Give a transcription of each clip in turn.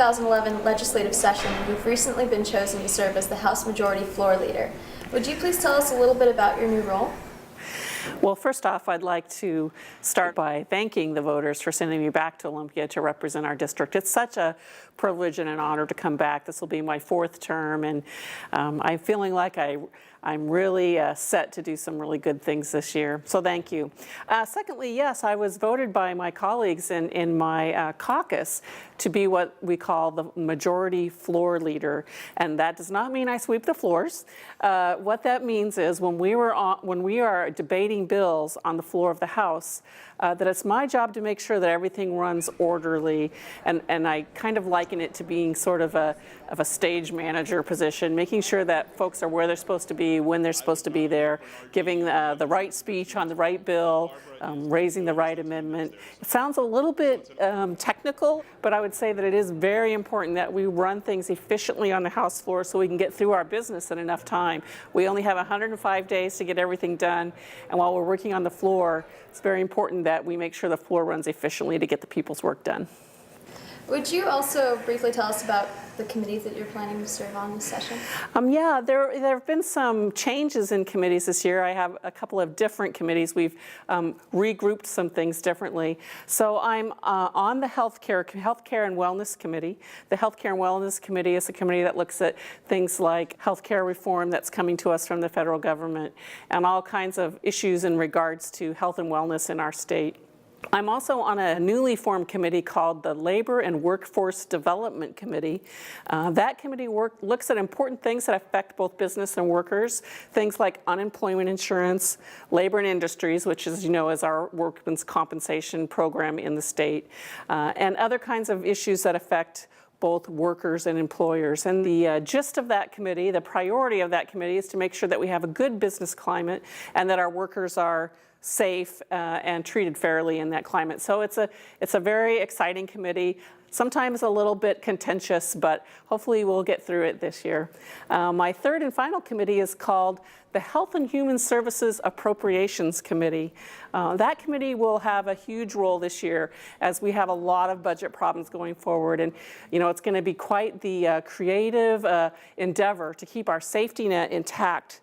2011 legislative session, you've recently been chosen to serve as the House Majority Floor Leader. Would you please tell us a little bit about your new role? Well, first off, I'd like to start by thanking the voters for sending me back to Olympia to represent our district. It's such a privilege and an honor to come back. This will be my 4th term, and I'm feeling like I'm really set to do some really good things this year, so thank you. Secondly, yes, I was voted by my colleagues in my caucus to be what we call the Majority Floor Leader, and that does not mean I sweep the floors. What that means is when we are debating bills on the floor of the House, that it's my job to make sure that everything runs orderly, and I kind of liken it to being sort of a stage manager position, making sure that folks are where they're supposed to be, when they're supposed to be there, giving the right speech on the right bill, raising the right amendment. It sounds a little bit technical, but I would say that it is very important that we run things efficiently on the House floor so we can get through our business in enough time. We only have 105 days to get everything done, and while we're working on the floor, it's very important that we make sure the floor runs efficiently to get the people's work done. Would you also briefly tell us about the committees that you're planning to serve on this session? Yeah, there have been some changes in committees this year. I have a couple of different committees. We've regrouped some things differently. So I'm on the Healthcare and Wellness Committee. The Healthcare and Wellness Committee is a committee that looks at things like healthcare reform that's coming to us from the federal government and all kinds of issues in regards to health and wellness in our state. I'm also on a newly formed committee called the Labor and Workforce Development Committee. That committee looks at important things that affect both business and workers, things like unemployment insurance, labor and industries, which, as you know, is our workmen's compensation program in the state, and other kinds of issues that affect both workers and employers. And the gist of that committee, the priority of that committee, is to make sure that we have a good business climate and that our workers are safe and treated fairly in that climate. So it's a very exciting committee, sometimes a little bit contentious, but hopefully we'll get through it this year. My third and final committee is called the Health and Human Services Appropriations Committee. That committee will have a huge role this year as we have a lot of budget problems going forward, and it's going to be quite the creative endeavor to keep our safety net intact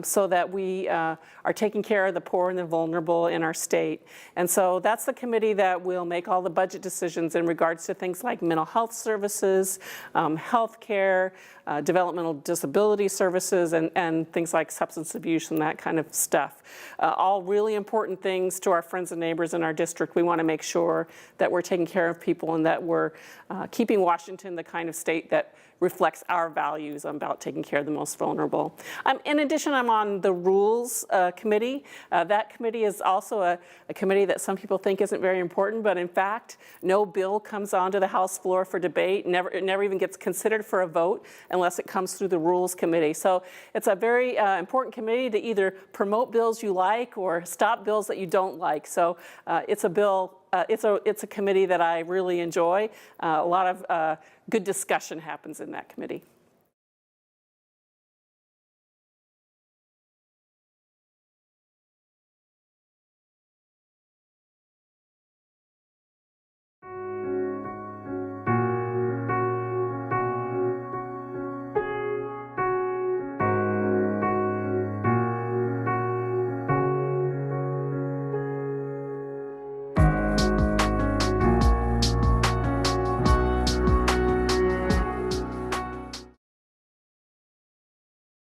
so that we are taking care of the poor and the vulnerable in our state. And so that's the committee that will make all the budget decisions in regards to things like mental health services, health care, developmental disability services, and things like substance abuse and that kind of stuff. All really important things to our friends and neighbors in our district. We want to make sure that we're taking care of people and that we're keeping Washington the kind of state that reflects our values about taking care of the most vulnerable. In addition, I'm on the Rules Committee. That committee is also a committee that some people think isn't very important, but in fact, no bill comes onto the House floor for debate. It never even gets considered for a vote unless it comes through the Rules Committee. So it's a very important committee to either promote bills you like or stop bills that you don't like. So it's a committee that I really enjoy. A lot of good discussion happens in that committee.